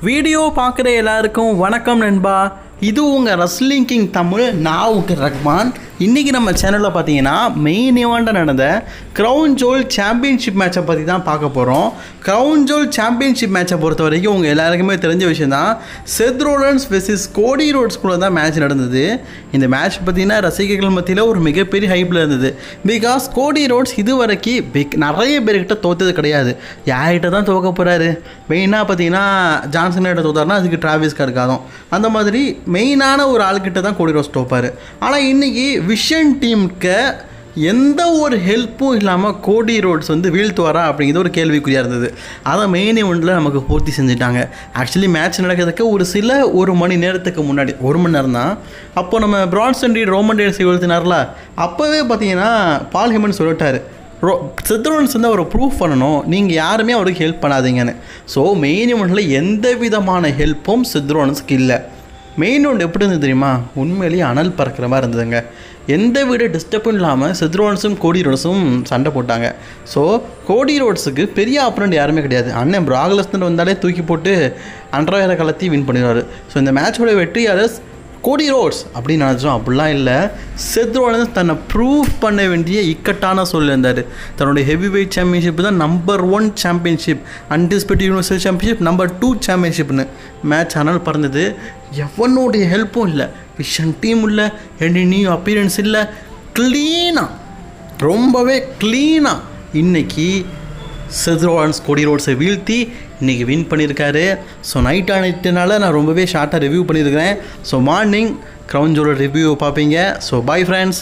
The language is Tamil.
வீடியோ பார்க்குற எல்லாருக்கும் வணக்கம் நண்பா. இது உங்கள் ரஸ்லிங் கிங் தமிழ். நான் உங்கள் ரஹ்மான். இன்றைக்கி நம்ம சேனலில் பார்த்தீங்கன்னா மெயின் ஈவெண்ட்டாக நடந்த க்ரௌன் ஜுவல் சாம்பியன்ஷிப் மேட்சை பற்றி தான் பார்க்க போகிறோம். க்ரௌன் ஜுவல் சாம்பியன்ஷிப் மேட்சை பொறுத்த வரைக்கும் உங்கள் எல்லாருக்குமே தெரிஞ்ச விஷயம் தான். செத் ரோலன்ஸ் வெர்சஸ் கோடி ரோட்ஸ்குள்ளே தான் மேட்ச் நடந்தது. இந்த மேட்ச் பார்த்திங்கன்னா ரசிகர்கள் மத்தியில் ஒரு மிகப்பெரிய ஹைப்பில் இருந்தது. பிகாஸ் கோடி ரோட்ஸ் இது வரைக்கும் நிறைய பேர்கிட்ட தோற்றது கிடையாது. யார்கிட்ட தான் தோக்க போகிறாரு? மெயினாக பார்த்தீங்கன்னா ஜான்சன் கிட்ட தோத்தாருன்னா அதுக்கு டிராவிஸ் இருக்காதும். அந்த மாதிரி மெயினான ஒரு ஆள்கிட்ட தான் கோடி ரோட்ஸ் தோப்பார். ஆனால் இன்றைக்கி விஷன் டீமுக்கு எந்த ஒரு ஹெல்ப்பும் இல்லாமல் கோடி ரோட்ஸ் வீழ்த்துவாரா அப்படிங்கிறது ஒரு கேள்விக்குறியாக இருந்தது. அதை மெயின் ஈவெண்ட்டில் நமக்கு பூர்த்தி செஞ்சுட்டாங்க. ஆக்சுவலி மேட்ச் நடக்கிறதுக்கு ஒரு மணி நேரத்துக்கு முன்னாடி, 1 மணி நேரம் தான். அப்போது நம்ம பிரான்சன் ரீட் ரோமன் ரெயின்ஸை வீழ்த்தினார்ல, அப்போவே பார்த்தீங்கன்னா பால் ஹெமன் சொல்லிட்டார், செத் ரோலன்ஸ் அவரை ப்ரூஃப் பண்ணணும், நீங்கள் யாருமே அவருக்கு ஹெல்ப் பண்ணாதீங்கன்னு. ஸோ மெயின் ஈவெண்ட்டில் எந்த விதமான ஹெல்ப்பும் செத் ரோலன்ஸ்க்கு இல்லை. மெயின் ஈவெண்ட் எப்படி இருந்தது தெரியுமா? உண்மையிலேயே அனல் பறக்கிற மாதிரி இருந்ததுங்க. எந்த விட டிஸ்டர்பும் இல்லாமல் செத் ரோலன்ஸும் கோடி ரோட்ஸும் சண்டை போட்டாங்க. ஸோ கோடி ரோட்ஸுக்கு பெரிய ஆப்பனண்ட் யாருமே கிடையாது. அண்ணன் பிராக் லெஸ்னர் வந்தாலே தூக்கி போட்டு அண்டர்வேரை கலத்தி வின் பண்ணிடுவார். ஸோ இந்த மேட்சோட வெற்றியாளர் கோடி ரோட்ஸ் அப்படின்னு நினச்சோம். அப்படிலாம் இல்லை. செத் ரோலன்ஸ் தன்னை ப்ரூவ் பண்ண வேண்டிய இக்கட்டான சூழல் இருந்தார். தன்னுடைய ஹெவி வெயிட் சாம்பியன்ஷிப் தான் number 1 championship, undisputed universal championship number 2 சாம்பியன்ஷிப்னு மேட்ச் ஆனால் பறந்தது. எவனுடைய ஹெல்ப்பும் இல்லை, விஷன் டீம் இல்லை, எனி அப்பியரன்ஸ் இல்லை. க்ளீனாக, ரொம்பவே க்ளீனாக இன்றைக்கி செத் ரோலன்ஸ் கோடி ரோட்ஸை வீழ்த்தி இன்றைக்கி வின் பண்ணியிருக்காரு. ஸோ நைட் ஆனிட்டனால நான் ரொம்பவே ஷார்ட்டாக ரிவ்யூ பண்ணியிருக்கிறேன். So morning crown jewel review பார்ப்பீங்க. So bye friends.